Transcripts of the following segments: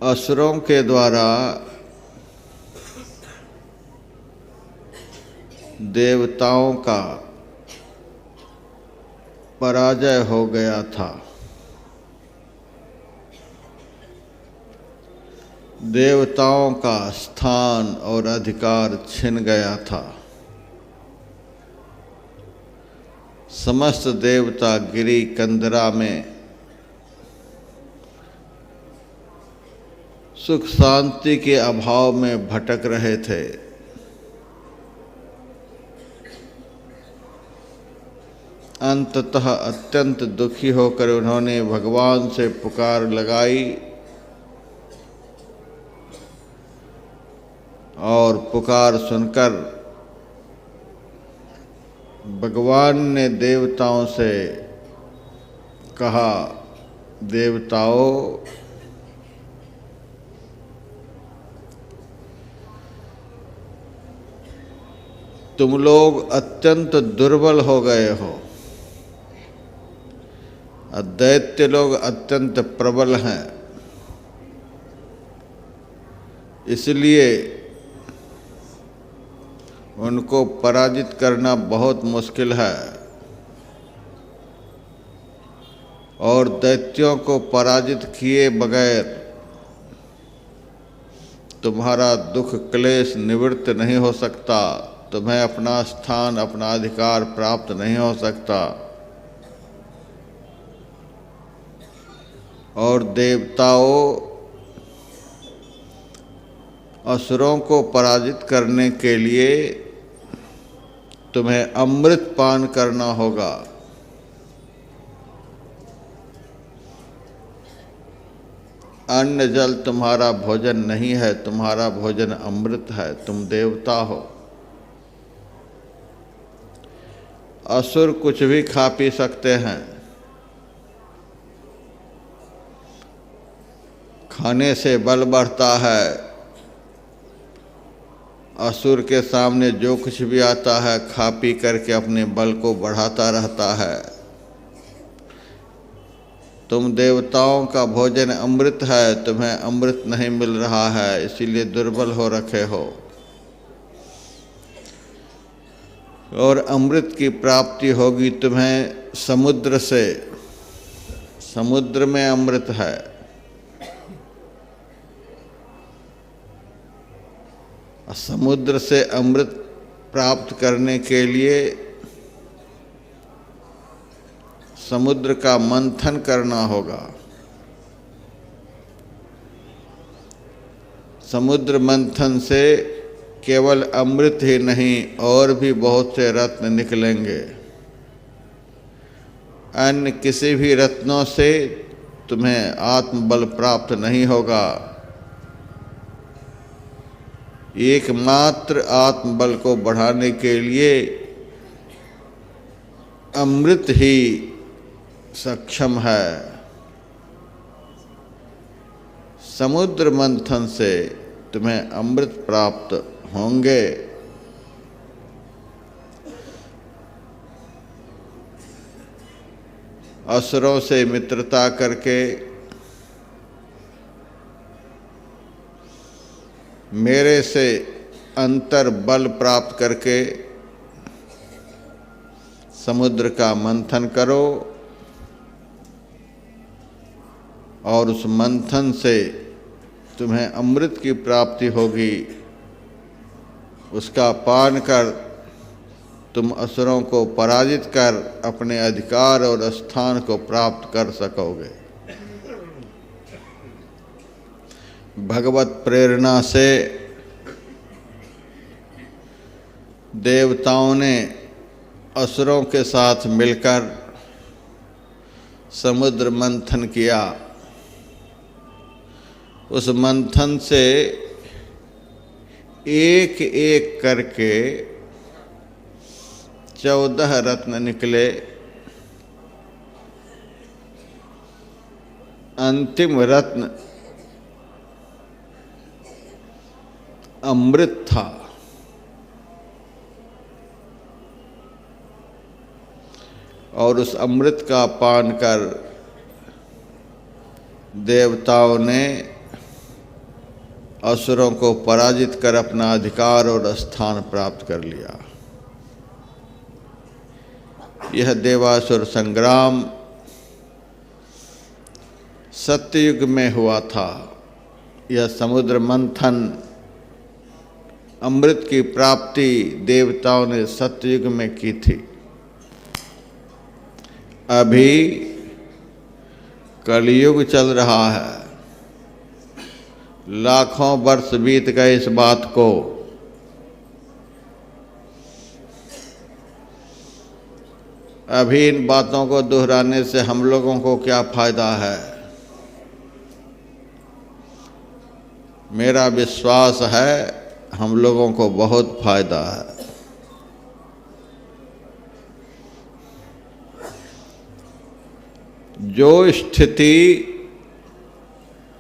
असुरों के द्वारा देवताओं का पराजय हो गया था। देवताओं का स्थान और अधिकार छिन गया था। समस्त देवता गिरी कंदरा में सुख शांति के अभाव में भटक रहे थे। अंततः अत्यंत दुखी होकर उन्होंने भगवान से पुकार लगाई और पुकार सुनकर भगवान ने देवताओं से कहा, देवताओं, तुम लोग अत्यंत दुर्बल हो गए हो। दैत्य लोग अत्यंत प्रबल हैं, इसलिए उनको पराजित करना बहुत मुश्किल है और दैत्यों को पराजित किए बगैर तुम्हारा दुख क्लेश निवृत्त नहीं हो सकता। तुम्हें अपना स्थान, अपना अधिकार प्राप्त नहीं हो सकता। और देवताओं, असुरों को पराजित करने के लिए तुम्हें अमृत पान करना होगा। अन्न जल तुम्हारा भोजन नहीं है, तुम्हारा भोजन अमृत है। तुम देवता हो। असुर कुछ भी खा पी सकते हैं, खाने से बल बढ़ता है। असुर के सामने जो कुछ भी आता है खा पी करके अपने बल को बढ़ाता रहता है। तुम देवताओं का भोजन अमृत है, तुम्हें अमृत नहीं मिल रहा है, इसीलिए दुर्बल हो रखे हो। और अमृत की प्राप्ति होगी तुम्हें समुद्र से। समुद्र में अमृत है। समुद्र से अमृत प्राप्त करने के लिए समुद्र का मंथन करना होगा। समुद्र मंथन से केवल अमृत ही नहीं और भी बहुत से रत्न निकलेंगे। अन्य किसी भी रत्नों से तुम्हें आत्मबल प्राप्त नहीं होगा। एकमात्र आत्मबल को बढ़ाने के लिए अमृत ही सक्षम है। समुद्र मंथन से तुम्हें अमृत प्राप्त होंगे। असुरों से मित्रता करके मेरे से अंतर बल प्राप्त करके समुद्र का मंथन करो और उस मंथन से तुम्हें अमृत की प्राप्ति होगी। उसका पान कर तुम असुरों को पराजित कर अपने अधिकार और स्थान को प्राप्त कर सकोगे। भगवत प्रेरणा से देवताओं ने असुरों के साथ मिलकर समुद्र मंथन किया। उस मंथन से एक एक करके 14 रत्न निकले। अंतिम रत्न अमृत था। और उस अमृत का पान कर देवताओं ने असुरों को पराजित कर अपना अधिकार और स्थान प्राप्त कर लिया। यह देवासुर संग्राम सत्ययुग में हुआ था। यह समुद्र मंथन, अमृत की प्राप्ति देवताओं ने सत्ययुग में की थी। अभी कलयुग चल रहा है। लाखों वर्ष बीत गए इस बात को। अभी इन बातों को दोहराने से हम लोगों को क्या फायदा है? मेरा विश्वास है हम लोगों को बहुत फायदा है। जो स्थिति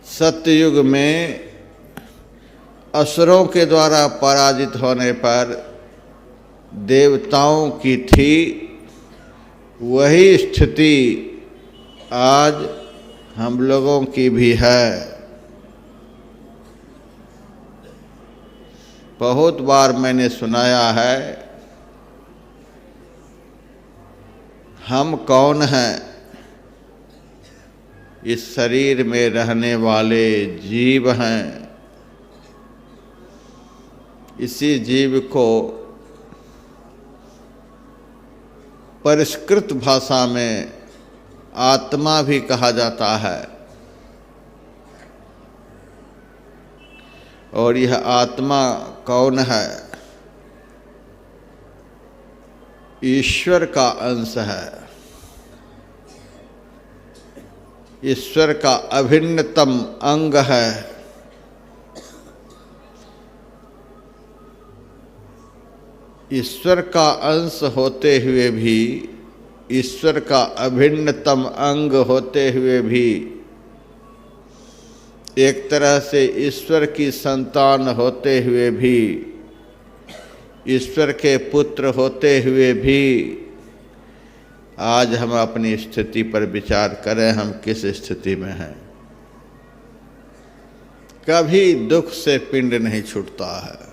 सत्ययुग में असुरों के द्वारा पराजित होने पर देवताओं की थी, वही स्थिति आज हम लोगों की भी है। बहुत बार मैंने सुनाया है, हम कौन हैं? इस शरीर में रहने वाले जीव हैं। इसी जीव को परिष्कृत भाषा में आत्मा भी कहा जाता है। और यह आत्मा कौन है? ईश्वर का अंश है। ईश्वर का अभिन्नतम अंग है। ईश्वर का अंश होते हुए भी, ईश्वर का अभिन्नतम अंग होते हुए भी, एक तरह से ईश्वर की संतान होते हुए भी, ईश्वर के पुत्र होते हुए भी, आज हम अपनी स्थिति पर विचार करें, हम किस स्थिति में हैं। कभी दुख से पिंड नहीं छूटता है।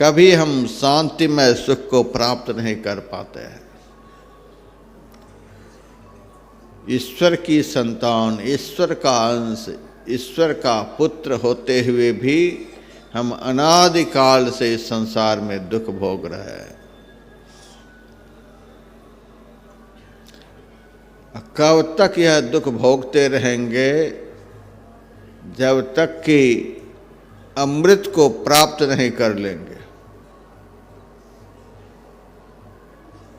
कभी हम शांतिमय सुख को प्राप्त नहीं कर पाते हैं। ईश्वर की संतान, ईश्वर का अंश, ईश्वर का पुत्र होते हुए भी हम अनादिकाल से इस संसार में दुख भोग रहे हैं। कब तक यह दुख भोगते रहेंगे? जब तक कि अमृत को प्राप्त नहीं कर लेंगे।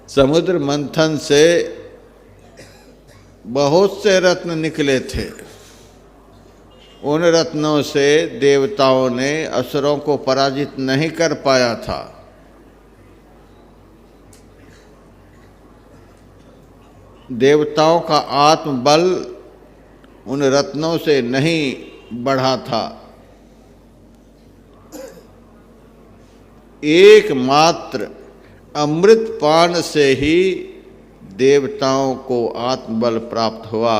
समुद्र मंथन से बहुत से रत्न निकले थे। उन रत्नों से देवताओं ने असुरों को पराजित नहीं कर पाया था। देवताओं का आत्मबल उन रत्नों से नहीं बढ़ा था। एकमात्र अमृत पान से ही देवताओं को आत्मबल प्राप्त हुआ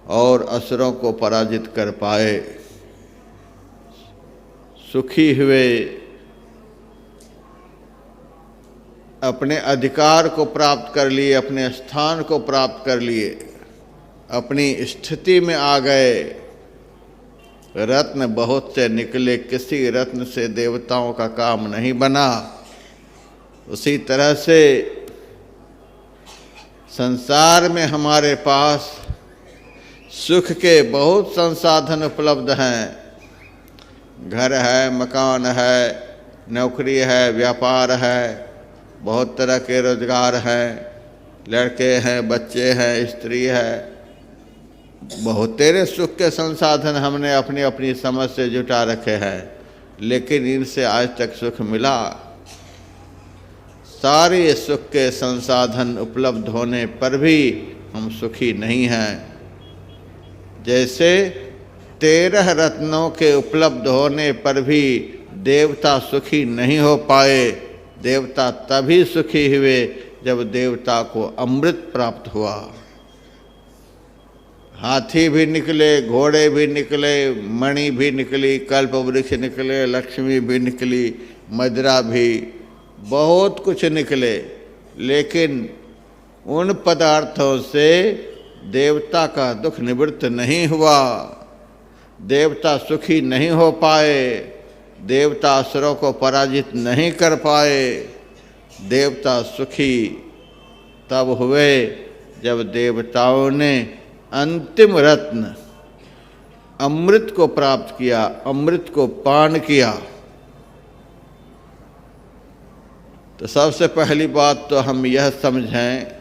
और असुरों को पराजित कर पाए। सुखी हुए, अपने अधिकार को प्राप्त कर लिए, अपने स्थान को प्राप्त कर लिए, अपनी स्थिति में आ गए। रत्न बहुत से निकले, किसी रत्न से देवताओं का काम नहीं बना। उसी तरह से संसार में हमारे पास सुख के बहुत संसाधन उपलब्ध हैं। घर है, मकान है, नौकरी है, व्यापार है, बहुत तरह के रोजगार हैं, लड़के हैं, बच्चे हैं, स्त्री है। बहुत तेरे सुख के संसाधन हमने अपनी अपनी समझ से जुटा रखे हैं, लेकिन इनसे आज तक सुख मिला? सारे सुख के संसाधन उपलब्ध होने पर भी हम सुखी नहीं हैं। जैसे 13 रत्नों के उपलब्ध होने पर भी देवता सुखी नहीं हो पाए। देवता तभी सुखी हुए जब देवता को अमृत प्राप्त हुआ। हाथी भी निकले, घोड़े भी निकले, मणि भी निकली, कल्प वृक्ष निकले, लक्ष्मी भी निकली, मदिरा भी, बहुत कुछ निकले, लेकिन उन पदार्थों से देवता का दुख निवृत्त नहीं हुआ, देवता सुखी नहीं हो पाए, देवता असुरों को पराजित नहीं कर पाए। देवता सुखी तब हुए जब देवताओं ने अंतिम रत्न अमृत को प्राप्त किया, अमृत को पान किया। तो सबसे पहली बात तो हम यह समझें,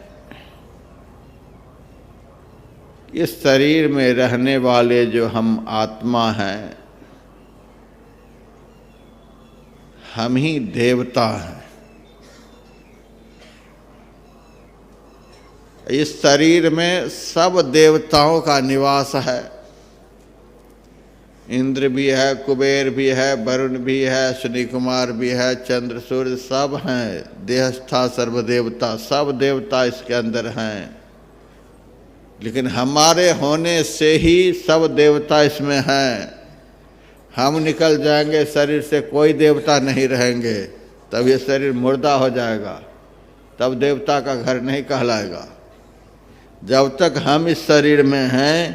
इस शरीर में रहने वाले जो हम आत्मा हैं, हम ही देवता हैं। इस शरीर में सब देवताओं का निवास है। इंद्र भी है, कुबेर भी है, वरुण भी है, शनि कुमार भी है, चंद्र सूर्य सब हैं। देहस्था सर्वदेवता, सब देवता इसके अंदर हैं। लेकिन हमारे होने से ही सब देवता इसमें हैं। हम निकल जाएंगे शरीर से, कोई देवता नहीं रहेंगे, तब ये शरीर मुर्दा हो जाएगा, तब देवता का घर नहीं कहलाएगा। जब तक हम इस शरीर में हैं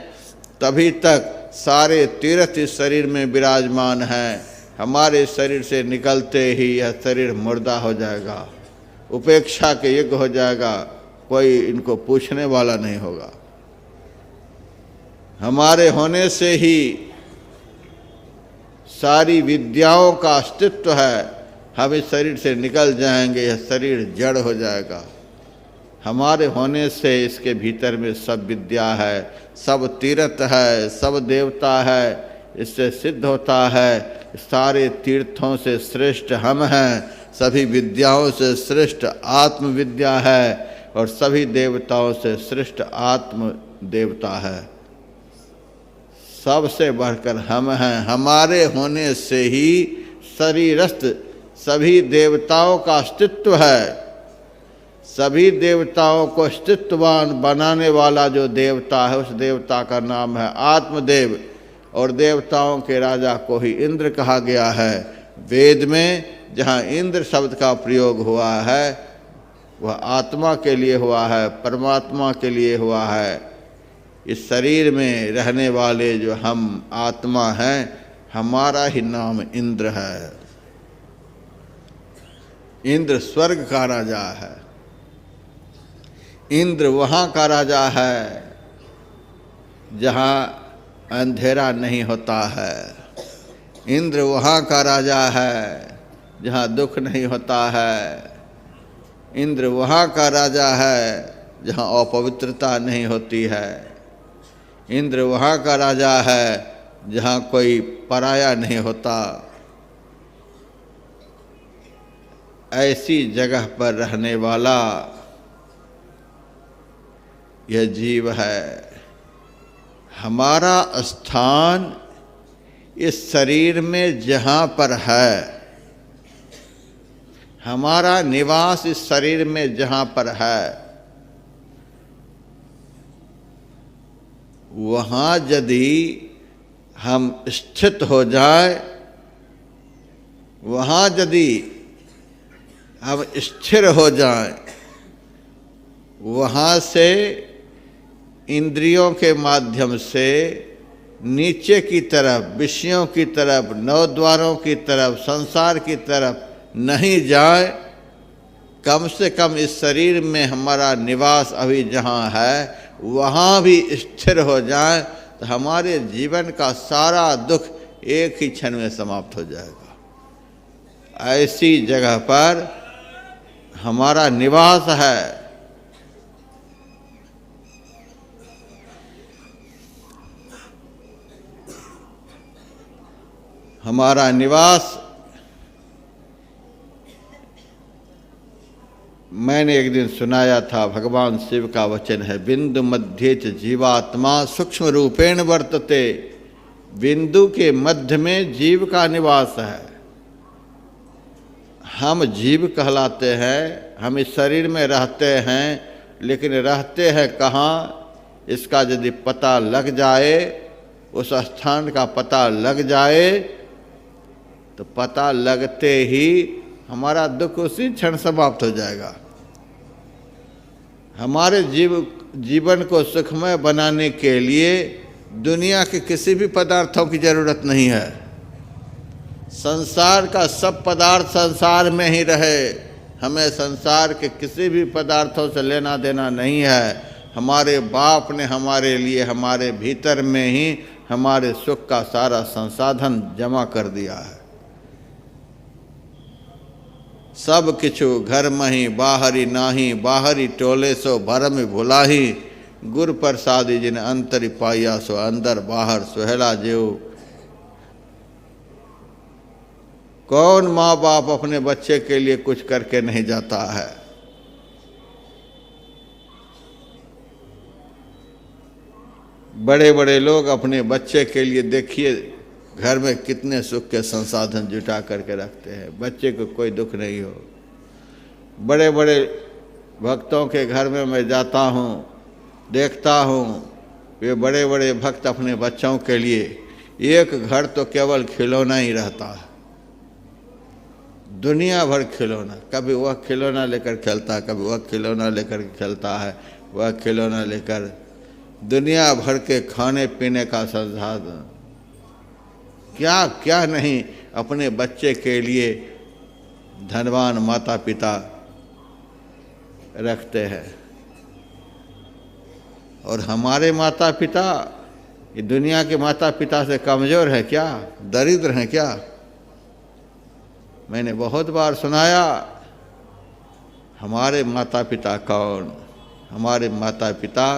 तभी तक सारे तीर्थ इस शरीर में विराजमान हैं। हमारे शरीर से निकलते ही यह शरीर मुर्दा हो जाएगा, उपेक्षा के युग हो जाएगा, कोई इनको पूछने वाला नहीं होगा। हमारे होने से ही सारी विद्याओं का अस्तित्व है। हम इस शरीर से निकल जाएंगे, यह शरीर जड़ हो जाएगा। हमारे होने से इसके भीतर में सब विद्या है, सब तीर्थ है, सब देवता है। इससे सिद्ध होता है सारे तीर्थों से श्रेष्ठ हम हैं, सभी विद्याओं से श्रेष्ठ आत्मविद्या है, और सभी देवताओं से श्रेष्ठ आत्म देवता है। सबसे बढ़कर हम हैं। हमारे होने से ही शरीरस्थ सभी देवताओं का अस्तित्व है। सभी देवताओं को अस्तित्ववान बनाने वाला जो देवता है, उस देवता का नाम है आत्मदेव। और देवताओं के राजा को ही इंद्र कहा गया है। वेद में जहाँ इंद्र शब्द का प्रयोग हुआ है वह आत्मा के लिए हुआ है, परमात्मा के लिए हुआ है। इस शरीर में रहने वाले जो हम आत्मा हैं, हमारा ही नाम इंद्र है। इंद्र स्वर्ग का राजा है। इंद्र वहाँ का राजा है जहाँ अंधेरा नहीं होता है। इंद्र वहाँ का राजा है जहाँ दुख नहीं होता है। इंद्र वहाँ का राजा है जहाँ अपवित्रता नहीं होती है। इंद्र वहाँ का राजा है जहाँ कोई पराया नहीं होता। ऐसी जगह पर रहने वाला यह जीव है। हमारा स्थान इस शरीर में जहाँ पर है, हमारा निवास इस शरीर में जहाँ पर है, वहाँ यदि हम स्थित हो जाए, वहाँ यदि हम स्थिर हो जाएं, वहाँ से इंद्रियों के माध्यम से नीचे की तरफ, विषयों की तरफ, नौ द्वारों की तरफ, संसार की तरफ नहीं जाए, कम से कम इस शरीर में हमारा निवास अभी जहाँ है वहाँ भी स्थिर हो जाए, तो हमारे जीवन का सारा दुख एक ही क्षण में समाप्त हो जाएगा। ऐसी जगह पर हमारा निवास है। हमारा निवास, मैंने एक दिन सुनाया था, भगवान शिव का वचन है, बिंदु मध्य च जीवात्मा सूक्ष्म रूपेण वर्तते। बिंदु के मध्य में जीव का निवास है। हम जीव कहलाते हैं। हम इस शरीर में रहते हैं, लेकिन रहते हैं कहाँ? इसका यदि पता लग जाए, उस स्थान का पता लग जाए, तो पता लगते ही हमारा दुख उसी क्षण समाप्त हो जाएगा। हमारे जीवन को सुखमय बनाने के लिए दुनिया के किसी भी पदार्थों की जरूरत नहीं है। संसार का सब पदार्थ संसार में ही रहे, हमें संसार के किसी भी पदार्थों से लेना देना नहीं है। हमारे बाप ने हमारे लिए हमारे भीतर में ही हमारे सुख का सारा संसाधन जमा कर दिया है। सब किछु घर मही बाहरी नाही, बाहरी टोले सो भरम भुलाही, गुर प्रसादी जिन अंतरि पाया सो अंदर बाहर सुहेला जेऊ। कौन माँ बाप अपने बच्चे के लिए कुछ करके नहीं जाता है। बड़े बड़े लोग अपने बच्चे के लिए देखिए घर में कितने सुख के संसाधन जुटा करके रखते हैं, बच्चे को कोई दुख नहीं हो। बड़े बड़े भक्तों के घर में मैं जाता हूँ, देखता हूँ, वे बड़े बड़े भक्त अपने बच्चों के लिए एक घर तो केवल खिलौना ही रहता है, दुनिया भर खिलौना। कभी वह खिलौना लेकर खेलता है, कभी वह खिलौना लेकर खेलता है, वह खिलौना लेकर दुनिया भर के खाने पीने का संसाधन, क्या क्या नहीं अपने बच्चे के लिए धनवान माता पिता रखते हैं। और हमारे माता पिता ये दुनिया के माता पिता से कमज़ोर है क्या, दरिद्र हैं क्या? मैंने बहुत बार सुनाया, हमारे माता पिता कौन? हमारे माता पिता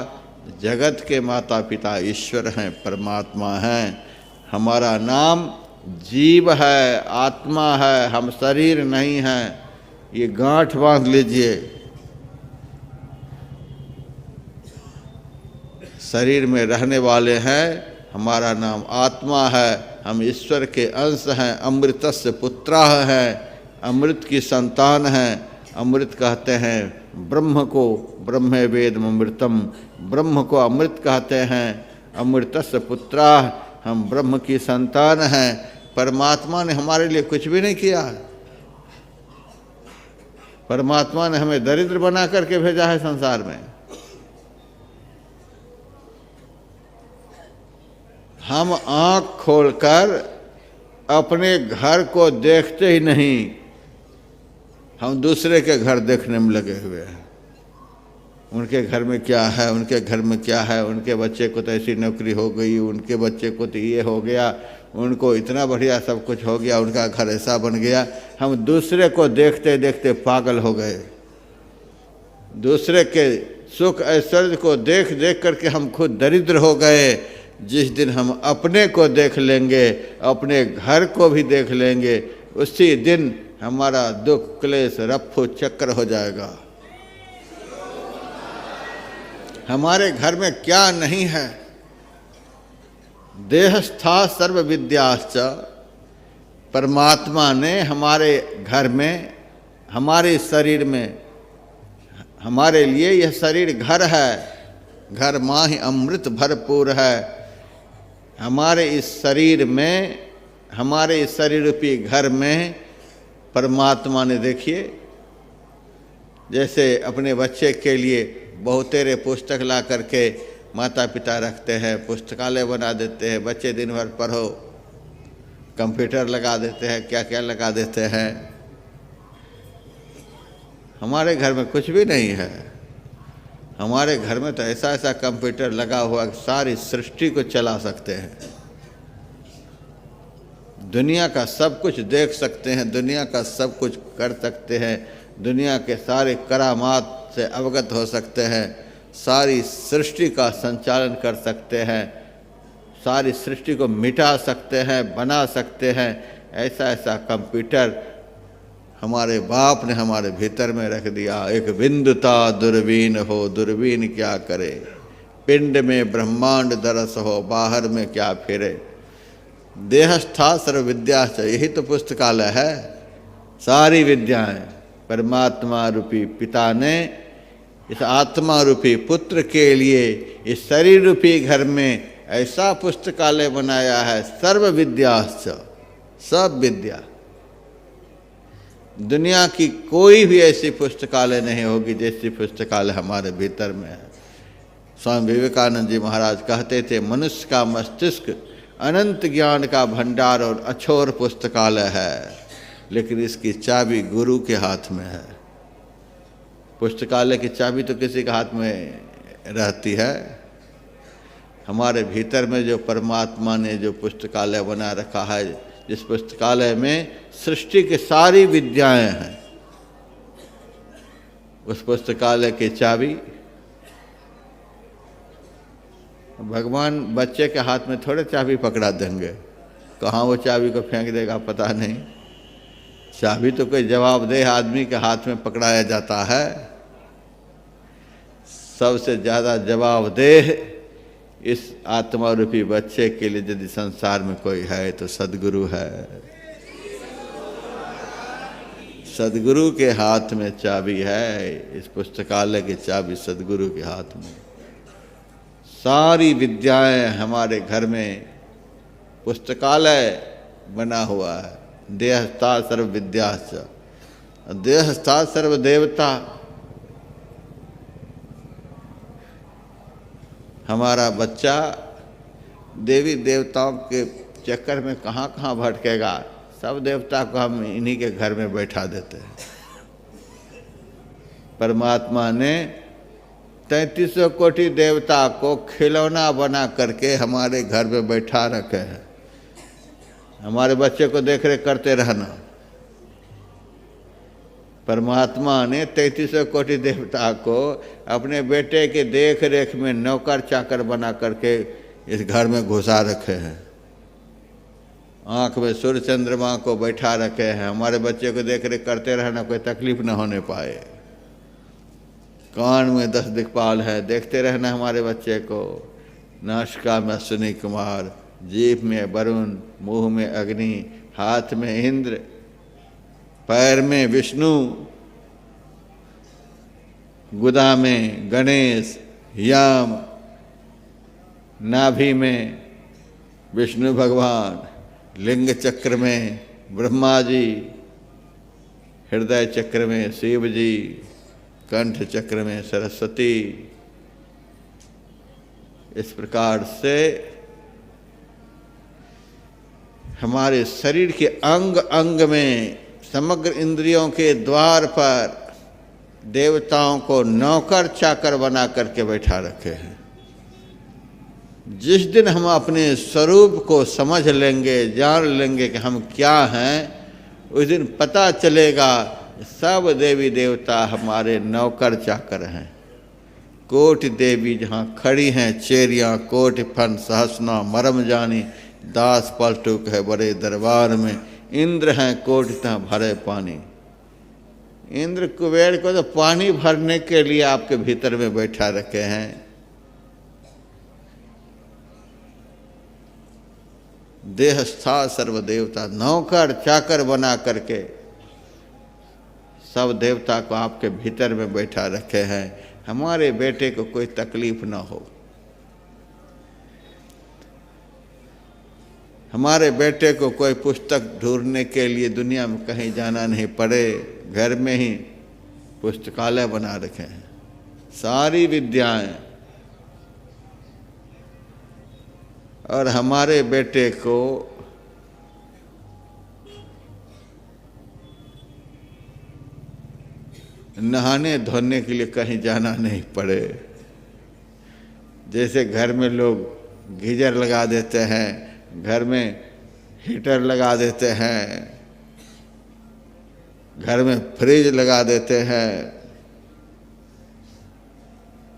जगत के माता पिता ईश्वर हैं, परमात्मा हैं। हमारा नाम जीव है, आत्मा है, हम शरीर नहीं हैं। ये गांठ बांध लीजिए। शरीर में रहने वाले हैं, हमारा नाम आत्मा है, हम ईश्वर के अंश हैं, अमृतस्य पुत्राः हैं, अमृत की संतान हैं। अमृत कहते हैं ब्रह्म को, ब्रह्मे वेदम अमृतम, ब्रह्म को अमृत कहते हैं। अमृतस्य पुत्राः, हम ब्रह्म की संतान हैं। परमात्मा ने हमारे लिए कुछ भी नहीं किया। परमात्मा ने हमें दरिद्र बना करके भेजा है संसार में। हम आँख खोलकर अपने घर को देखते ही नहीं, हम दूसरे के घर देखने में लगे हुए हैं। उनके घर में क्या है, उनके घर में क्या है, उनके बच्चे को तो ऐसी नौकरी हो गई, उनके बच्चे को तो ये हो गया, उनको इतना बढ़िया सब कुछ हो गया, उनका घर ऐसा बन गया। हम दूसरे को देखते देखते पागल हो गए। दूसरे के सुख ऐश्वर्य को देख देख करके हम खुद दरिद्र हो गए। जिस दिन हम अपने को देख लेंगे, अपने घर को भी देख लेंगे, उसी दिन हमारा दुख क्लेश रफ्फू चक्र हो जाएगा। हमारे घर में क्या नहीं है। देहस्था सर्व विद्याश्च, परमात्मा ने हमारे घर में, हमारे शरीर में, हमारे लिए यह शरीर घर है। घर माहि अमृत भरपूर है। हमारे इस शरीर में, हमारे इस शरीर रूपी घर में परमात्मा ने, देखिए जैसे अपने बच्चे के लिए बहुतेरे पुस्तक ला करके माता पिता रखते हैं, पुस्तकालय बना देते हैं, बच्चे दिन भर पढ़ो, कंप्यूटर लगा देते हैं, क्या क्या लगा देते हैं। हमारे घर में कुछ भी नहीं है। हमारे घर में तो ऐसा ऐसा कंप्यूटर लगा हुआ कि सारी सृष्टि को चला सकते हैं, दुनिया का सब कुछ देख सकते हैं, दुनिया का सब कुछ कर सकते हैं, दुनिया के सारे करामात से अवगत हो सकते हैं, सारी सृष्टि का संचालन कर सकते हैं, सारी सृष्टि को मिटा सकते हैं, बना सकते हैं। ऐसा ऐसा कंप्यूटर हमारे बाप ने हमारे भीतर में रख दिया। एक बिंदुता दूरबीन हो, दूरबीन क्या करे, पिंड में ब्रह्मांड दरस हो, बाहर में क्या फिरे। देहस्था सर्व विद्या, यही तो पुस्तकालय है। सारी विद्याएं परमात्मा रूपी पिता ने इस आत्मा रूपी पुत्र के लिए इस शरीर रूपी घर में ऐसा पुस्तकालय बनाया है, सर्व विद्याश्च, सब विद्या। दुनिया की कोई भी ऐसी पुस्तकालय नहीं होगी जैसी पुस्तकालय हमारे भीतर में है। स्वामी विवेकानंद जी महाराज कहते थे, मनुष्य का मस्तिष्क अनंत ज्ञान का भंडार और अछोर पुस्तकालय है, लेकिन इसकी चाबी गुरु के हाथ में है। पुस्तकालय की चाबी तो किसी के हाथ में रहती है। हमारे भीतर में जो परमात्मा ने जो पुस्तकालय बना रखा है, जिस पुस्तकालय में सृष्टि की सारी विद्याएं हैं, उस पुस्तकालय की चाबी भगवान बच्चे के हाथ में थोड़े चाबी पकड़ा देंगे, कहाँ वो चाबी को फेंक देगा पता नहीं। चाबी तो कोई जवाबदेह आदमी के हाथ में पकड़ाया जाता है। सबसे ज़्यादा जवाबदेह इस आत्मा रूपी बच्चे के लिए यदि संसार में कोई है तो सद्गुरु है। सद्गुरु के हाथ में चाबी है। इस पुस्तकालय की चाबी सद्गुरु के हाथ में। सारी विद्याएं हमारे घर में पुस्तकालय बना हुआ है। देहस्था सर्व विद्याश्च, देहस्था सर्व देवता। हमारा बच्चा देवी देवताओं के चक्कर में कहाँ कहाँ भटकेगा। सब देवता को हम इन्हीं के घर में बैठा देते हैं। परमात्मा ने 3300 कोटि देवता को खिलौना बना करके हमारे घर में बैठा रखे हैं। हमारे बच्चे को देख रेख करते रहना। परमात्मा ने 3300 कोटि देवता को अपने बेटे के देख रेख में नौकर चाकर बना करके इस घर में घुसा रखे हैं। आँख में सूर्य चंद्रमा को बैठा रखे हैं। हमारे बच्चे को देख रेख करते रहना, कोई तकलीफ न होने पाए। कान में 10 दिक्पाल है, देखते रहना हमारे बच्चे को। नासिका में अश्विनी कुमार, जीभ में वरुण, मुंह में अग्नि, हाथ में इंद्र, पैर में विष्णु, गुदा में गणेश, यम, नाभि में विष्णु भगवान, लिंग चक्र में ब्रह्मा जी, हृदय चक्र में शिव जी, कंठ चक्र में सरस्वती। इस प्रकार से हमारे शरीर के अंग अंग में समग्र इंद्रियों के द्वार पर देवताओं को नौकर चाकर बना करके बैठा रखे हैं। जिस दिन हम अपने स्वरूप को समझ लेंगे, जान लेंगे कि हम क्या हैं, उस दिन पता चलेगा सब देवी देवता हमारे नौकर चाकर हैं। कोटि देवी जहाँ खड़ी हैं चेरियाँ, कोटि फन सहसना मरम जानी, दास पलटुक है बड़े दरबार में, इंद्र हैं कोटि तहाँ भरे पानी। इंद्र कुबेर को तो पानी भरने के लिए आपके भीतर में बैठा रखे हैं। देहस्था सर्व देवता, नौकर चाकर बना करके सब देवता को आपके भीतर में बैठा रखे हैं। हमारे बेटे को कोई तकलीफ ना हो, हमारे बेटे को कोई पुस्तक ढूंढने के लिए दुनिया में कहीं जाना नहीं पड़े। घर में ही पुस्तकालय बना रखे हैं, सारी विद्याएं। और हमारे बेटे को नहाने धोने के लिए कहीं जाना नहीं पड़े। जैसे घर में लोग गीजर लगा देते हैं, घर में हीटर लगा देते हैं, घर में फ्रिज लगा देते हैं,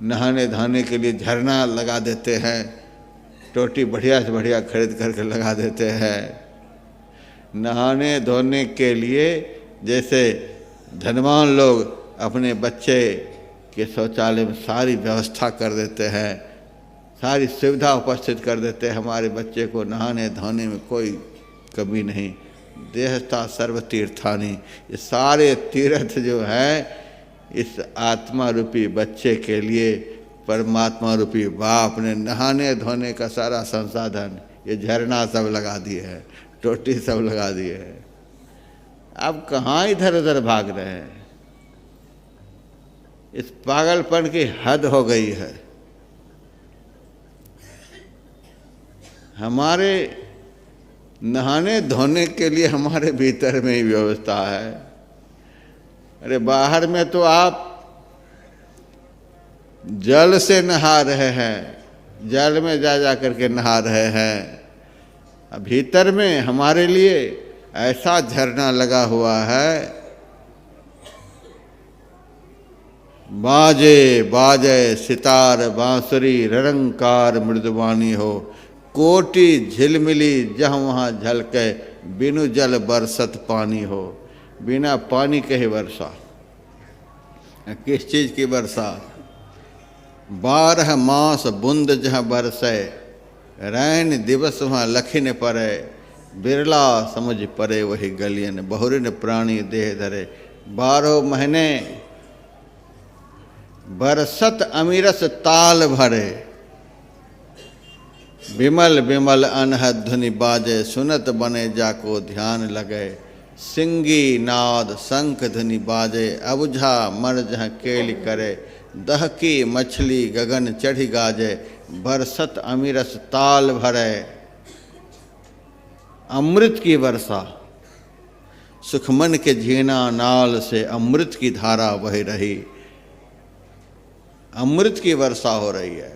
नहाने धोने के लिए झरना लगा देते हैं, टोटी बढ़िया से बढ़िया खरीद करके लगा देते हैं। नहाने धोने के लिए जैसे धनवान लोग अपने बच्चे के शौचालय में सारी व्यवस्था कर देते हैं, सारी सुविधा उपस्थित कर देते हैं, हमारे बच्चे को नहाने धोने में कोई कमी नहीं। देहस्था सर्व तीर्थानि, ये सारे तीर्थ जो हैं इस आत्मा रूपी बच्चे के लिए परमात्मा रूपी बाप ने नहाने धोने का सारा संसाधन, ये झरना सब लगा दिए हैं, टोटी सब लगा दिए हैं। अब कहाँ इधर उधर भाग रहे हैं? इस पागलपन की हद हो गई है। हमारे नहाने धोने के लिए हमारे भीतर में ही व्यवस्था है। अरे बाहर में तो आप जल से नहा रहे हैं, जल में जा जा करके नहा रहे हैं। भीतर में हमारे लिए ऐसा झरना लगा हुआ है, बाजे बाजे सितार बांसुरी ररंकार मृदुवाणी हो, कोटि झिलमिली जहाँ वहाँ झलके, बिनु जल बरसत पानी हो। बिना पानी के ही वर्षा, किस चीज़ की वर्षा? 12 मास बूंद जहाँ बरसे, रैन दिवस वहाँ लखिन परे, बिरला समझ परे वही गलियन, बहुरिन प्राणी देह धरे। 12 महीने बरसत अमीरस ताल भरे, विमल विमल अनहद धुनि बाजे, सुनत बने जाको ध्यान लगे। सिंगी नाद शंख धुनि बाजे, अबुझा मन जहाँ केली करे, दहकी मछली गगन चढ़ी गाजे, बरसत अमीरस ताल भरे। अमृत की वर्षा, सुखमन के झीना नाल से अमृत की धारा बह रही, अमृत की वर्षा हो रही है।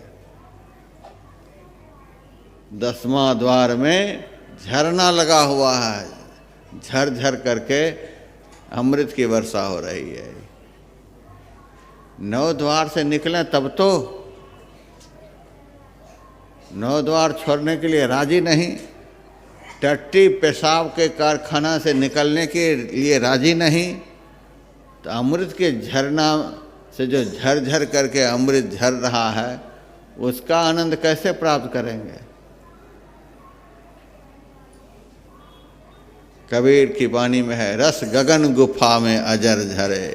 10वां द्वार में झरना लगा हुआ है, झरझर करके अमृत की वर्षा हो रही है। 9 द्वार से निकलें तब तो 9 द्वार छोड़ने के लिए राजी नहीं, टट्टी पेशाब के कारखाना से निकलने के लिए राजी नहीं, तो अमृत के झरना से जो झरझर करके अमृत झर रहा है, उसका आनंद कैसे प्राप्त करेंगे? कबीर की वाणी में है, रस गगन गुफा में अजर झरे,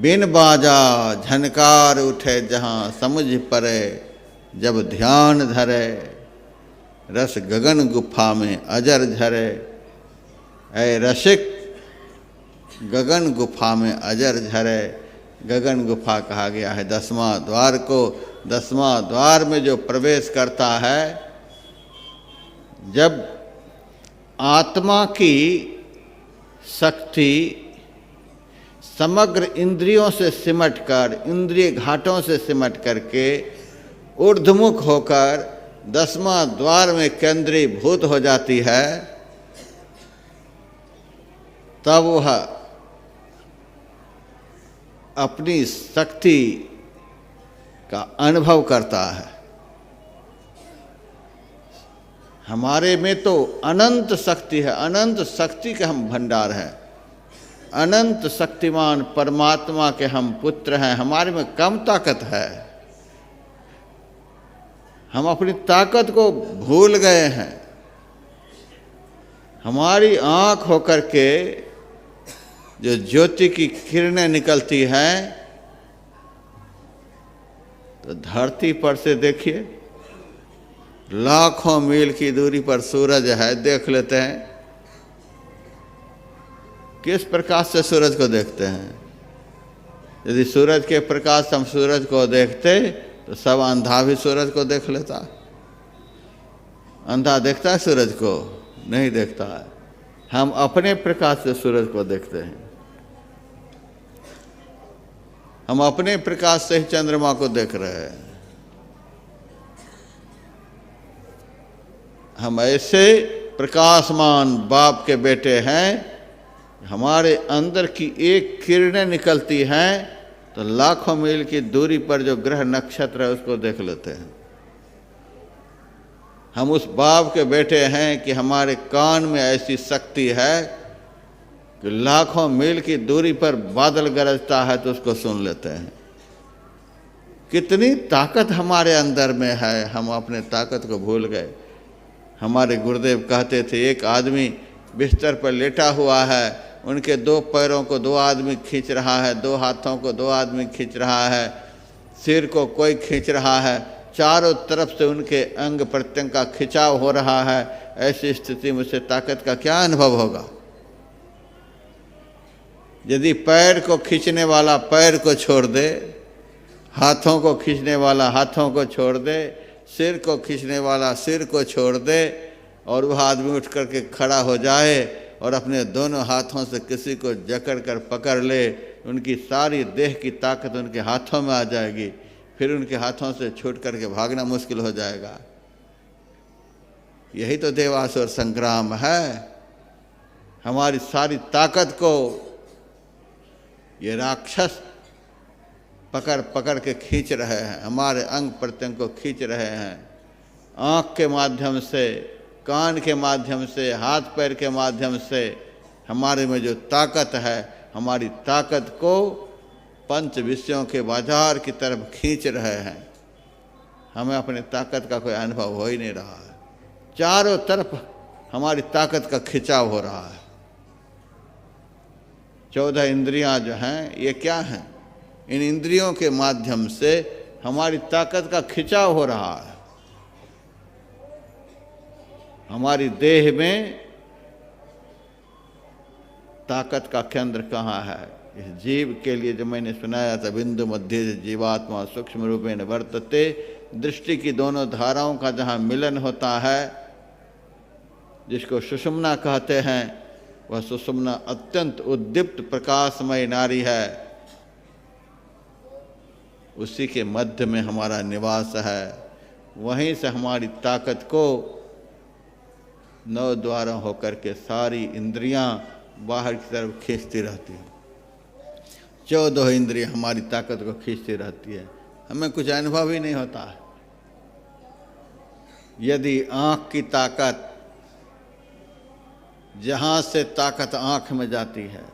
बिन बाजा झनकार उठे जहाँ, समझ परे जब ध्यान धरे। रस गगन गुफा में अजर झरे, ऐ रसिक गगन गुफा में अजर झरे। गगन गुफा कहा गया है 10वां द्वार को। 10वां द्वार में जो प्रवेश करता है, जब आत्मा की शक्ति समग्र इंद्रियों से सिमटकर, इंद्रिय घाटों से सिमट करके ऊर्ध्वमुख होकर 10वां द्वार में केंद्रीभूत हो जाती है, तब वह अपनी शक्ति का अनुभव करता है। हमारे में तो अनंत शक्ति है, अनंत शक्ति के हम भंडार हैं, अनंत शक्तिमान परमात्मा के हम पुत्र हैं। हमारे में कम ताकत है, हम अपनी ताकत को भूल गए हैं। हमारी आँख होकर के जो ज्योति की किरणें निकलती हैं, तो धरती पर से देखिए, लाखों मील की दूरी पर सूरज है, देख लेते हैं। किस प्रकाश से सूरज को देखते हैं? यदि सूरज के प्रकाश से हम सूरज को देखते, तो सब अंधा भी सूरज को देख लेता। अंधा देखता है सूरज को? नहीं देखता है। हम अपने प्रकाश से सूरज को देखते हैं, हम अपने प्रकाश से ही चंद्रमा को देख रहे हैं। हम ऐसे प्रकाशमान बाप के बेटे हैं, हमारे अंदर की एक किरणें निकलती हैं तो लाखों मील की दूरी पर जो ग्रह नक्षत्र है उसको देख लेते हैं। हम उस बाप के बेटे हैं कि हमारे कान में ऐसी शक्ति है कि लाखों मील की दूरी पर बादल गरजता है तो उसको सुन लेते हैं। कितनी ताकत हमारे अंदर में है, हम अपने ताकत को भूल गए। हमारे गुरुदेव कहते थे, एक आदमी बिस्तर पर लेटा हुआ है, उनके 2 पैरों को 2 आदमी खींच रहा है, 2 हाथों को 2 आदमी खींच रहा है, सिर को कोई खींच रहा है, चारों तरफ से उनके अंग प्रत्यंग का खिंचाव हो रहा है। ऐसी स्थिति में उसे ताकत का क्या अनुभव होगा? यदि पैर को खींचने वाला पैर को छोड़ दे, हाथों को खींचने वाला हाथों को छोड़ दे, सिर को खींचने वाला सिर को छोड़ दे, और वह आदमी उठ कर के खड़ा हो जाए और अपने दोनों हाथों से किसी को जकड़ कर पकड़ ले, उनकी सारी देह की ताकत उनके हाथों में आ जाएगी। फिर उनके हाथों से छूट करके भागना मुश्किल हो जाएगा। यही तो देवासुर संग्राम है। हमारी सारी ताकत को ये राक्षस पकड़ पकड़ के खींच रहे हैं, हमारे अंग प्रत्यंग को खींच रहे हैं। आँख के माध्यम से, कान के माध्यम से, हाथ पैर के माध्यम से हमारे में जो ताकत है, हमारी ताकत को पंच विषयों के बाजार की तरफ खींच रहे हैं। हमें अपनी ताकत का कोई अनुभव हो ही नहीं रहा है। चारों तरफ हमारी ताकत का खिंचाव हो रहा है। 14 इंद्रियां जो हैं, ये क्या हैं? इन इंद्रियों के माध्यम से हमारी ताकत का खिंचाव हो रहा है। हमारी देह में ताकत का केंद्र कहाँ है? इस जीव के लिए जो मैंने सुनाया था, बिंदु मध्य जीवात्मा सूक्ष्म रूपेण वर्तते, दृष्टि की दोनों धाराओं का जहाँ मिलन होता है, जिसको सुषुम्ना कहते हैं, वह सुषुम्ना अत्यंत उद्दीप्त प्रकाशमय नारी है। उसी के मध्य में हमारा निवास है। वहीं से हमारी ताकत को 9 द्वारों होकर के सारी इंद्रियां बाहर की तरफ खींचती रहती हैं। 14 इंद्रियां हमारी ताकत को खींचती रहती है। हमें कुछ अनुभव ही नहीं होता है। यदि आँख की ताकत, जहाँ से ताकत आँख में जाती है,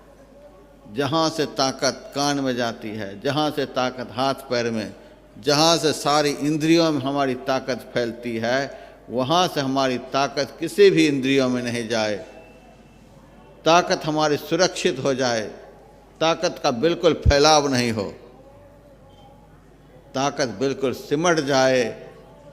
जहाँ से ताकत कान में जाती है, जहाँ से ताकत हाथ पैर में, जहाँ से सारी इंद्रियों में हमारी ताकत फैलती है, वहाँ से हमारी ताकत किसी भी इंद्रियों में नहीं जाए। ताकत हमारी सुरक्षित हो जाए, ताकत का बिल्कुल फैलाव नहीं हो, ताकत बिल्कुल सिमट जाए,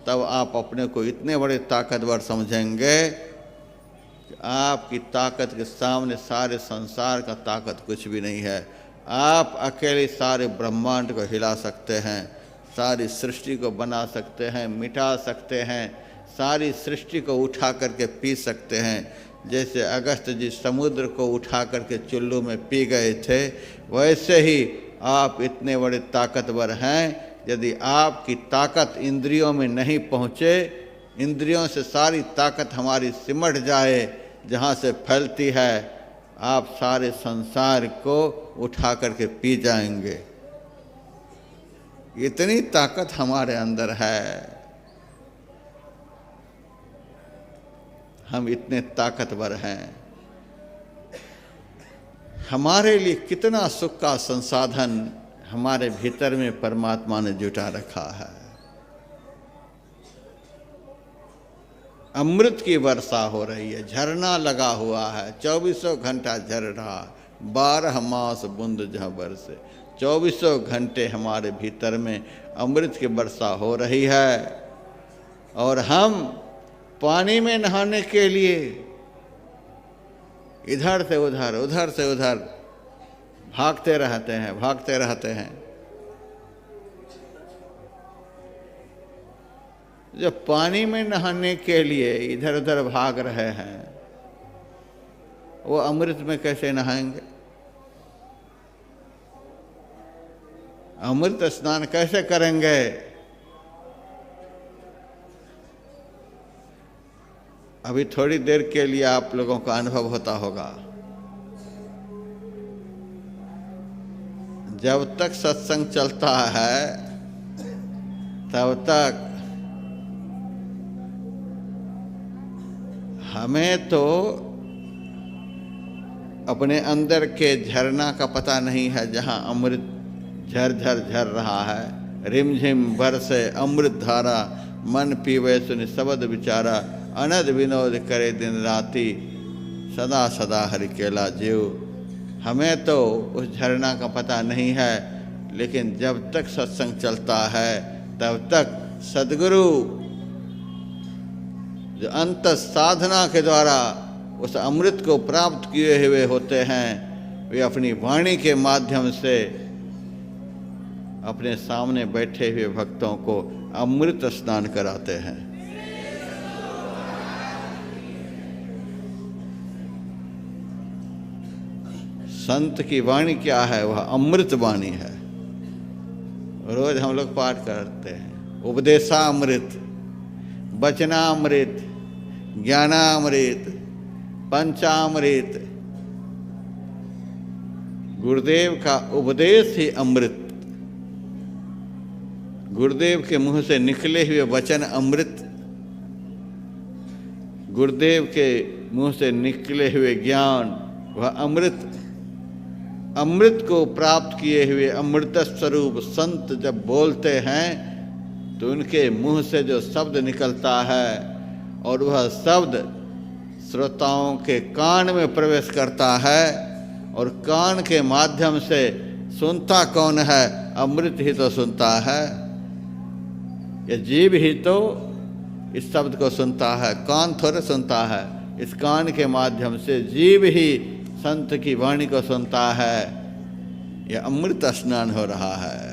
तब आप अपने को इतने बड़े ताकतवर समझेंगे कि आपकी ताकत के सामने सारे संसार का ताकत कुछ भी नहीं है। आप अकेले सारे ब्रह्मांड को हिला सकते हैं, सारी सृष्टि को बना सकते हैं, मिटा सकते हैं, सारी सृष्टि को उठा करके पी सकते हैं। जैसे अगस्त जी समुद्र को उठा करके चुल्लू में पी गए थे, वैसे ही आप इतने बड़े ताकतवर हैं। यदि आपकी ताकत इंद्रियों में नहीं पहुँचे, इंद्रियों से सारी ताकत हमारी सिमट जाए, जहाँ से फैलती है, आप सारे संसार को उठा करके पी जाएंगे। इतनी ताकत हमारे अंदर है। हम इतने ताकतवर हैं। हमारे लिए कितना सुख का संसाधन हमारे भीतर में परमात्मा ने जुटा रखा है। अमृत की वर्षा हो रही है, झरना लगा हुआ है, 24 घंटा झर रहा, 12 मास बूंद जहाँ बरसे, 24 घंटे हमारे भीतर में अमृत की वर्षा हो रही है। और हम पानी में नहाने के लिए इधर से उधर, उधर से उधर भागते रहते हैं, भागते रहते हैं। जो पानी में नहाने के लिए इधर उधर भाग रहे हैं, वो अमृत में कैसे नहाएंगे? अमृत स्नान कैसे करेंगे? अभी थोड़ी देर के लिए आप लोगों का अनुभव होता होगा। जब तक सत्संग चलता है, तब तक हमें तो अपने अंदर के झरना का पता नहीं है, जहाँ अमृत झर झर झर रहा है। रिमझिम बरसे अमृत धारा, मन पीवे सुनि शब्द विचारा, अनद विनोद करे दिन राति, सदा सदा हरि केला जीव। हमें तो उस झरना का पता नहीं है, लेकिन जब तक सत्संग चलता है तब तक सद्गुरु जो अंत साधना के द्वारा उस अमृत को प्राप्त किए हुए होते हैं, वे अपनी वाणी के माध्यम से अपने सामने बैठे हुए भक्तों को अमृत स्नान कराते हैं। संत की वाणी क्या है? वह अमृत वाणी है। रोज हम लोग पाठ करते हैं, उपदेशामृत, वचनामृत, ज्ञानामृत, पंचामृत। गुरुदेव का उपदेश ही अमृत, गुरुदेव के मुंह से निकले हुए वचन अमृत, गुरुदेव के मुंह से निकले हुए ज्ञान वह अमृत। अमृत को प्राप्त किए हुए अमृत स्वरूप संत जब बोलते हैं तो उनके मुंह से जो शब्द निकलता है और वह शब्द श्रोताओं के कान में प्रवेश करता है, और कान के माध्यम से सुनता कौन है? अमृत ही तो सुनता है। ये जीव ही तो इस शब्द को सुनता है, कान थोड़े सुनता है। इस कान के माध्यम से जीव ही संत की वाणी को सुनता है। यह अमृत स्नान हो रहा है।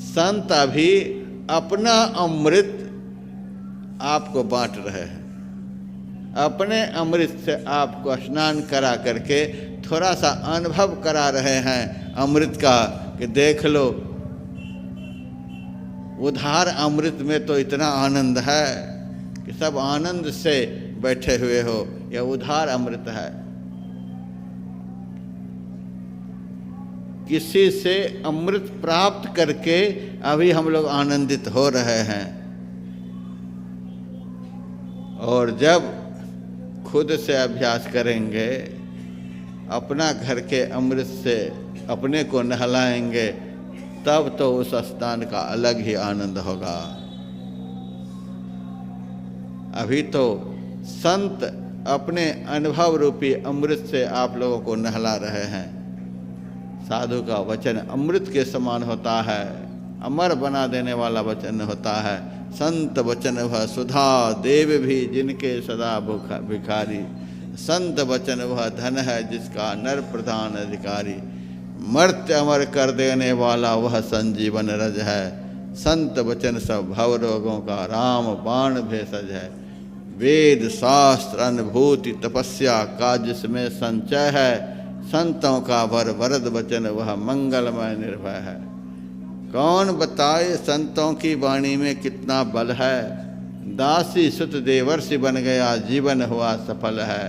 संत अभी अपना अमृत आपको बांट रहे हैं, अपने अमृत से आपको स्नान करा करके थोड़ा सा अनुभव करा रहे हैं अमृत का, कि देख लो उधार अमृत में तो इतना आनंद है कि सब आनंद से बैठे हुए हो। यह उधार अमृत है। किसी से अमृत प्राप्त करके अभी हम लोग आनंदित हो रहे हैं, और जब खुद से अभ्यास करेंगे, अपना घर के अमृत से अपने को नहलाएंगे, तब तो उस स्नान का अलग ही आनंद होगा। अभी तो संत अपने अनुभव रूपी अमृत से आप लोगों को नहला रहे हैं। साधु का वचन अमृत के समान होता है, अमर बना देने वाला वचन होता है। संत वचन वह सुधा देव भी जिनके सदा भिखारी। संत वचन वह धन है जिसका नर प्रधान अधिकारी। मर्त्य अमर कर देने वाला वह संजीवन रज है। संत वचन सब भव रोगों का राम बाण भेषज है। वेद शास्त्र अनुभूति तपस्या का जिसमें संचय है। संतों का वरद वचन वह मंगलमय निर्भय है। कौन बताए संतों की वाणी में कितना बल है। दासी सुत देवर्षि बन गया जीवन हुआ सफल है।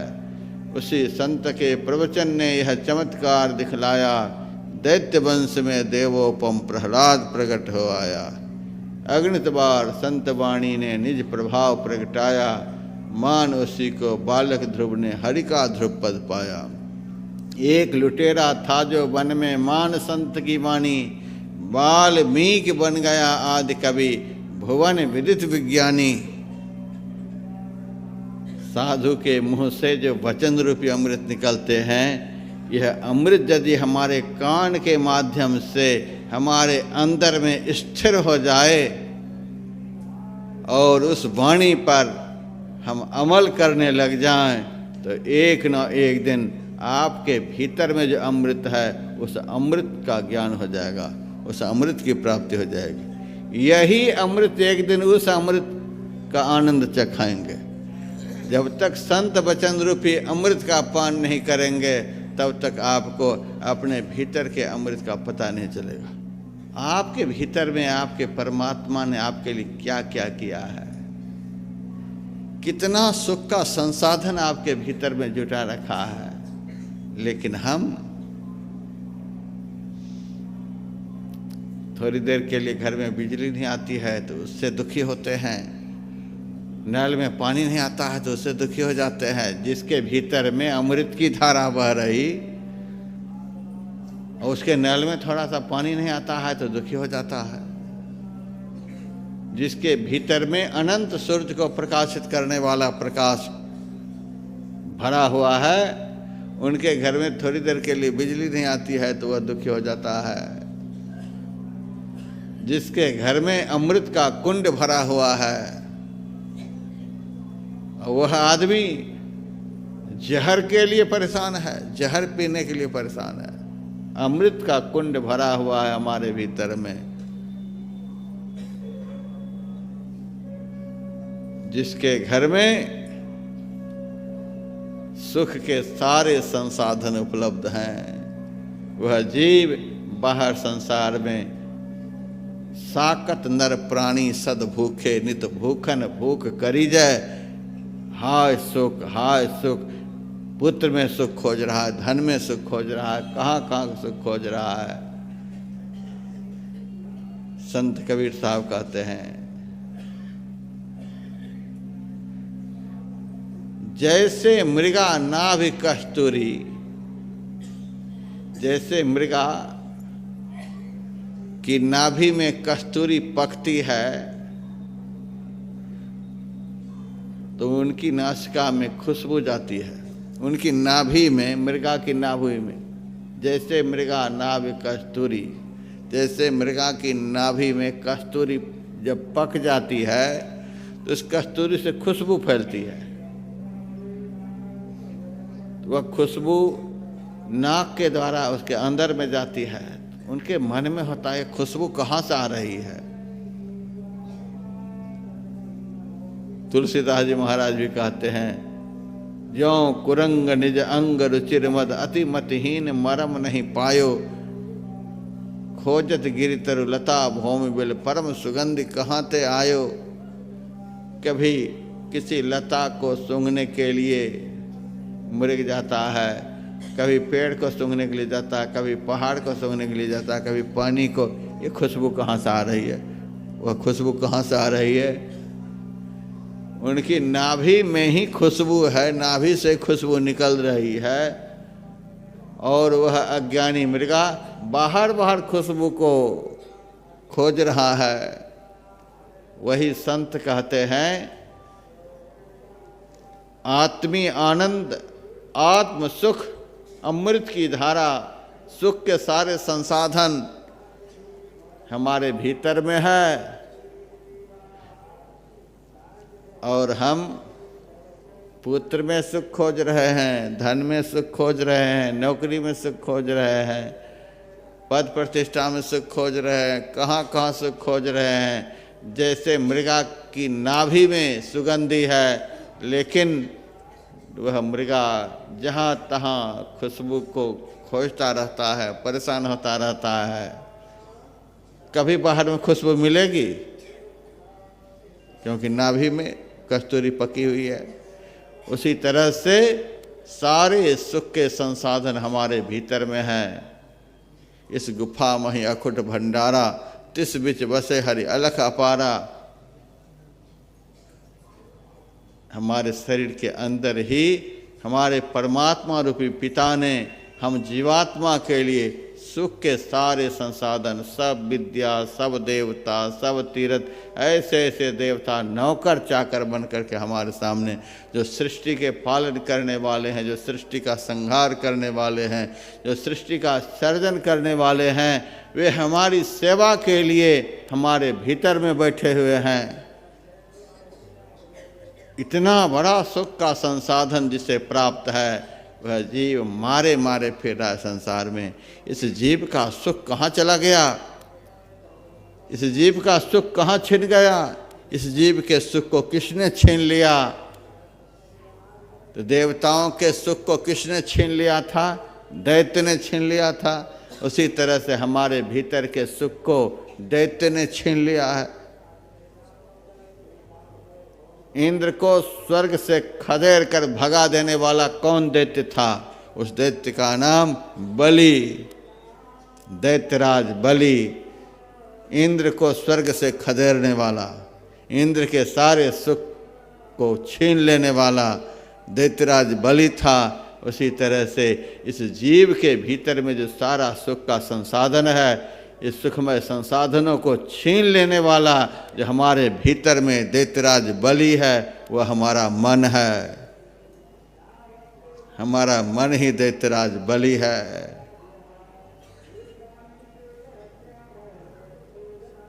उसी संत के प्रवचन ने यह चमत्कार दिखलाया। दैत्य वंश में देवोपम प्रहलाद प्रकट हो आया। अगणित बार संत वाणी ने निज प्रभाव प्रगटाया। मान उसी को बालक ध्रुव ने हरि का ध्रुव पद पाया। एक लुटेरा था जो वन में मान संत की वाणी। वाल्मीकि बन गया आदि कवि भुवन विदित विज्ञानी। साधु के मुंह से जो वचन रूपी अमृत निकलते हैं, यह अमृत यदि हमारे कान के माध्यम से हमारे अंदर में स्थिर हो जाए और उस वाणी पर हम अमल करने लग जाएं, तो एक न एक दिन आपके भीतर में जो अमृत है उस अमृत का ज्ञान हो जाएगा, उस अमृत की प्राप्ति हो जाएगी। यही अमृत एक दिन उस अमृत का आनंद चखाएंगे। जब तक संत वचन रूपी अमृत का पान नहीं करेंगे, तब तक आपको अपने भीतर के अमृत का पता नहीं चलेगा। आपके भीतर में आपके परमात्मा ने आपके लिए क्या क्या किया है, कितना सुख का संसाधन आपके भीतर में जुटा रखा है। लेकिन हम थोड़ी देर के लिए घर में बिजली नहीं आती है तो उससे दुखी होते हैं, नल में पानी नहीं आता है तो उससे दुखी हो जाते हैं। जिसके भीतर में अमृत की धारा बह रही और उसके नल में थोड़ा सा पानी नहीं आता है तो दुखी हो जाता है। जिसके भीतर में अनंत सूर्य को प्रकाशित करने वाला प्रकाश भरा हुआ है, उनके घर में थोड़ी देर के लिए बिजली नहीं आती है तो वह दुखी हो जाता है। जिसके घर में अमृत का कुंड भरा हुआ है वह आदमी जहर के लिए परेशान है, जहर पीने के लिए परेशान है। अमृत का कुंड भरा हुआ है हमारे भीतर में। जिसके घर में सुख के सारे संसाधन उपलब्ध हैं वह जीव बाहर संसार में साकत नर प्राणी सद भूखे नित भूखन भूख करी जाए। हाय सुख, पुत्र में सुख खोज रहा है, धन में सुख खोज रहा है, कहाँ सुख खोज रहा है। संत कबीर साहब कहते हैं, जैसे मृगा नाभि कस्तूरी, जैसे मृगा की नाभि में कस्तूरी पकती है तो उनकी नासिका में खुशबू जाती है। उनकी नाभि में, मृगा की नाभि में, जैसे मृगा नाभि कस्तूरी, जैसे मृगा की नाभि में कस्तूरी जब पक जाती है तो उस कस्तूरी से खुशबू फैलती है। वह खुशबू नाक के द्वारा उसके अंदर में जाती है। उनके मन में होता है खुशबू कहाँ से आ रही है। तुलसीदास जी महाराज भी कहते हैं, ज्यों कुरंग निज अंग रुचिर मद अति मतहीन मरम नहीं पायो, खोजत गिरि तरु लता भौम बिल परम सुगंधि कहाँ ते आयो। कभी किसी लता को सूंघने के लिए मृग जाता है, कभी पेड़ को सूंघने के लिए जाता है, कभी पहाड़ को सूंघने के लिए जाता है, कभी पानी को। ये खुशबू कहाँ से आ रही है? वह खुशबू कहाँ से आ रही है? उनकी नाभि में ही खुशबू है, नाभि से खुशबू निकल रही है। और वह अज्ञानी मृगा बाहर खुशबू को खोज रहा है। वही संत कहते हैं, आत्मी आनंद, आत्म सुख, अमृत की धारा, सुख के सारे संसाधन हमारे भीतर में है। और हम पुत्र में सुख खोज रहे हैं, धन में सुख खोज रहे हैं, नौकरी में सुख खोज रहे हैं, पद प्रतिष्ठा में सुख खोज रहे हैं, कहाँ सुख खोज रहे हैं। जैसे मृगा की नाभि में सुगंधि है, लेकिन वह मृगा जहाँ तहाँ खुशबू को खोजता रहता है, परेशान होता रहता है। कभी बाहर में खुशबू मिलेगी? क्योंकि नाभि में कस्तूरी पकी हुई है। उसी तरह से सारे सुख के संसाधन हमारे भीतर में हैं। इस गुफा मही अखुट भंडारा, तिस बिच बसे हरि अलख अपारा। हमारे शरीर के अंदर ही हमारे परमात्मा रूपी पिता ने हम जीवात्मा के लिए सुख के सारे संसाधन, सब विद्या, सब देवता, सब तीर्थ, ऐसे ऐसे देवता नौकर चाकर बन करके हमारे सामने, जो सृष्टि के पालन करने वाले हैं, जो सृष्टि का संहार करने वाले हैं, जो सृष्टि का सर्जन करने वाले हैं, वे हमारी सेवा के लिए हमारे भीतर में बैठे हुए हैं। इतना बड़ा सुख का संसाधन जिसे प्राप्त है, वह जीव मारे मारे फिर रहा है संसार में। इस जीव का सुख कहाँ चला गया? इस जीव का सुख कहाँ छिन गया? इस जीव के सुख को किसने छीन लिया? तो देवताओं के सुख को किसने छीन लिया था? दैत्य ने छीन लिया था। उसी तरह से हमारे भीतर के सुख को दैत्य ने छीन लिया है। इंद्र को स्वर्ग से खदेड़ कर भगा देने वाला कौन दैत्य था? उस दैत्य का नाम बलि, दैत्यराज बलि। इंद्र को स्वर्ग से खदेड़ने वाला, इंद्र के सारे सुख को छीन लेने वाला दैत्यराज बलि था। उसी तरह से इस जीव के भीतर में जो सारा सुख का संसाधन है, इस सुखमय संसाधनों को छीन लेने वाला जो हमारे भीतर में दैत्यराज बलि है, वह हमारा मन है। हमारा मन ही दैत्यराज बलि है।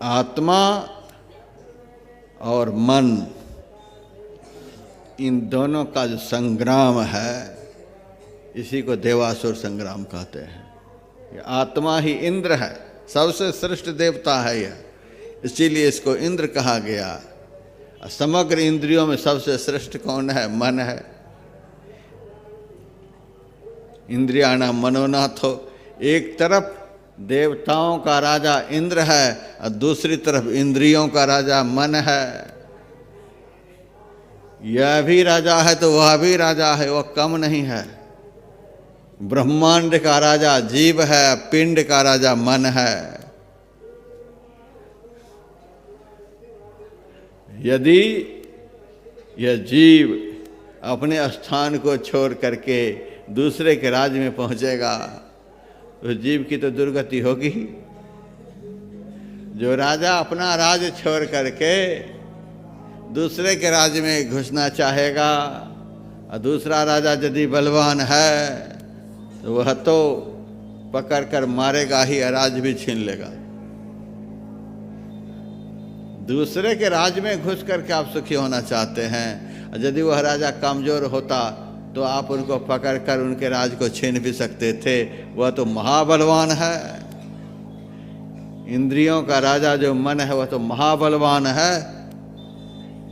आत्मा और मन, इन दोनों का जो संग्राम है, इसी को देवासुर संग्राम कहते हैं। ये आत्मा ही इंद्र है, सबसे श्रेष्ठ देवता है यह, इसीलिए इसको इंद्र कहा गया। समग्र इंद्रियों में सबसे श्रेष्ठ कौन है? मन है। इंद्रियाणाम मनोनाथो, एक तरफ देवताओं का राजा इंद्र है और दूसरी तरफ इंद्रियों का राजा मन है। यह भी राजा है तो वह भी राजा है, वह कम नहीं है। ब्रह्मांड का राजा जीव है, पिंड का राजा मन है। यदि यह जीव अपने स्थान को छोड़ करके दूसरे के राज्य में पहुंचेगा तो जीव की तो दुर्गति होगी। जो राजा अपना राज्य छोड़ करके दूसरे के राज्य में घुसना चाहेगा और दूसरा राजा यदि बलवान है तो वह तो पकड़ कर मारेगा ही, राज्य भी छीन लेगा। दूसरे के राज्य में घुस करके आप सुखी होना चाहते हैं, और यदि वह राजा कमजोर होता तो आप उनको पकड़ कर उनके राज को छीन भी सकते थे। वह तो महाबलवान है। इंद्रियों का राजा जो मन है वह तो महाबलवान है।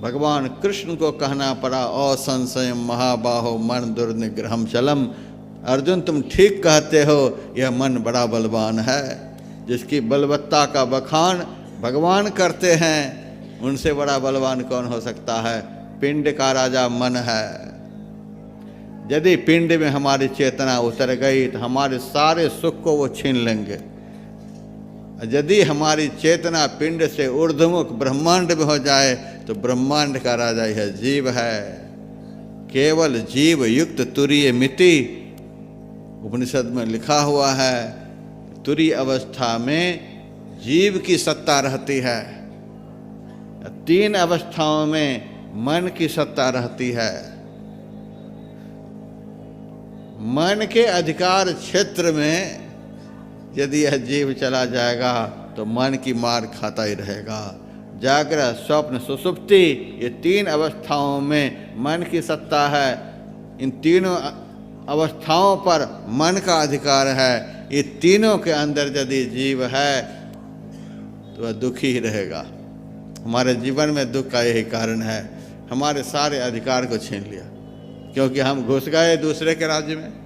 भगवान कृष्ण को कहना पड़ा, असंशयम महाबाहो मन दुर्निग्रहम चलम। अर्जुन तुम ठीक कहते हो, यह मन बड़ा बलवान है। जिसकी बलवत्ता का बखान भगवान करते हैं, उनसे बड़ा बलवान कौन हो सकता है? पिंड का राजा मन है। यदि पिंड में हमारी चेतना उतर गई तो हमारे सारे सुख को वो छीन लेंगे। यदि हमारी चेतना पिंड से ऊर्ध्वमुख ब्रह्मांड में हो जाए तो ब्रह्मांड का राजा यह जीव है। केवल जीव युक्त तुरीय मिति, उपनिषद में लिखा हुआ है। तुरीय अवस्था में जीव की सत्ता रहती है। 3 अवस्थाओं में मन की सत्ता रहती है। मन के अधिकार क्षेत्र में यदि यह जीव चला जाएगा तो मन की मार खाता ही रहेगा। जागृत, स्वप्न, सुषुप्ति, ये 3 अवस्थाओं में मन की सत्ता है। इन तीनों अवस्थाओं पर मन का अधिकार है। ये तीनों के अंदर यदि जीव है तो वह दुखी ही रहेगा। हमारे जीवन में दुख का यही कारण है, हमारे सारे अधिकार को छीन लिया, क्योंकि हम घुस गए दूसरे के राज्य में।